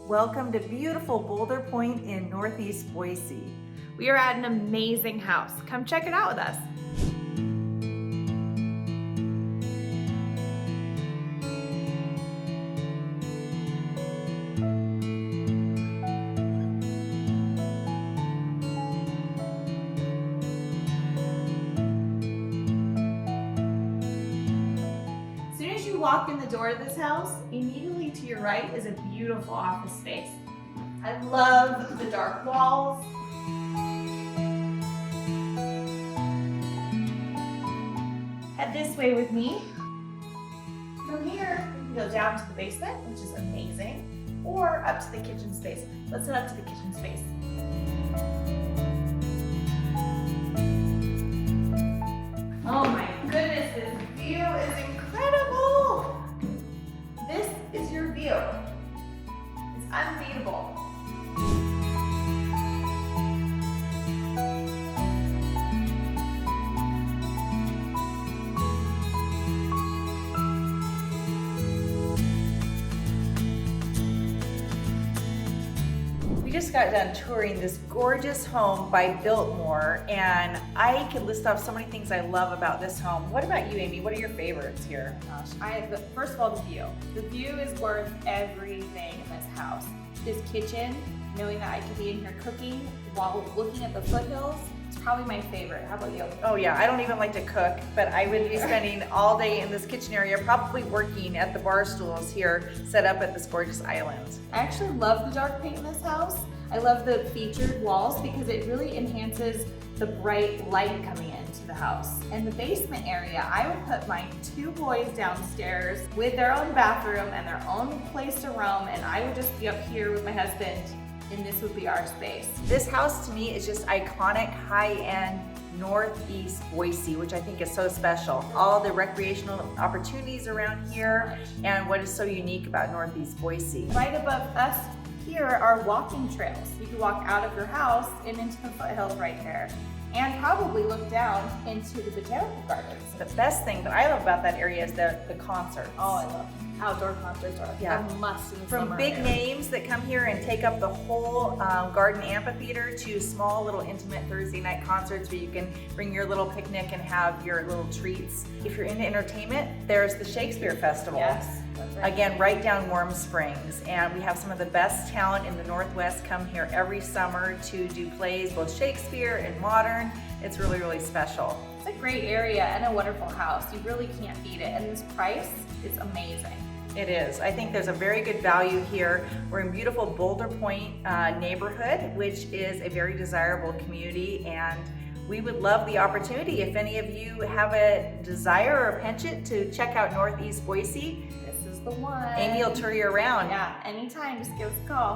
Welcome to beautiful Boulder Point in Northeast Boise. We are at an amazing house. Come check it out with us. As soon as you walk in the door of this house, immediately to your right is a beautiful office space. I love the dark walls. Head this way with me. From here, we can go down to the basement, which is amazing, or up to the kitchen space. Let's head up to the kitchen space. Oh my goodness, this view is incredible! This is your view. It's unbeatable. We just got done touring this gorgeous home by Biltmore, and I could list off so many things I love about this home. What about you, Amy? What are your favorites here? First of all, the view. The view is worth everything in this house. This kitchen, knowing that I could be in here cooking while looking at the foothills, it's probably my favorite. How about you? Oh yeah, I don't even like to cook, but I would be spending all day in this kitchen area, probably working at the bar stools here set up at this gorgeous island. I actually love the dark paint in this house. I love the featured walls because it really enhances the bright light coming into the house. And the basement area, I would put my two boys downstairs with their own bathroom and their own place to roam, and I would just be up here with my husband, and this would be our space. This house to me is just iconic, high-end Northeast Boise, which I think is so special. All the recreational opportunities around here and what is so unique about Northeast Boise. Right above us here are walking trails. You can walk out of your house and into the foothills right there, and probably look down into the botanical gardens. The best thing that I love about that area is the concerts. Oh, I love outdoor concerts are a must in the From summer big here. names that come here and take up the whole garden amphitheater to small little intimate Thursday night concerts where you can bring your little picnic and have your little treats. If you're into entertainment, there's the Shakespeare Festival. Yes, that's right. Again, right down Warm Springs, and we have some of the best talent in the Northwest come here every summer to do plays, both Shakespeare and modern. It's really, really special. It's a great area and a wonderful house. You really can't beat it, and this price is amazing. It is. I think there's a very good value here. We're in beautiful Boulder Point neighborhood, which is a very desirable community, and we would love the opportunity if any of you have a desire or a penchant to check out Northeast Boise. This is the one. Amy will tour you around. Yeah, anytime, just give us a call.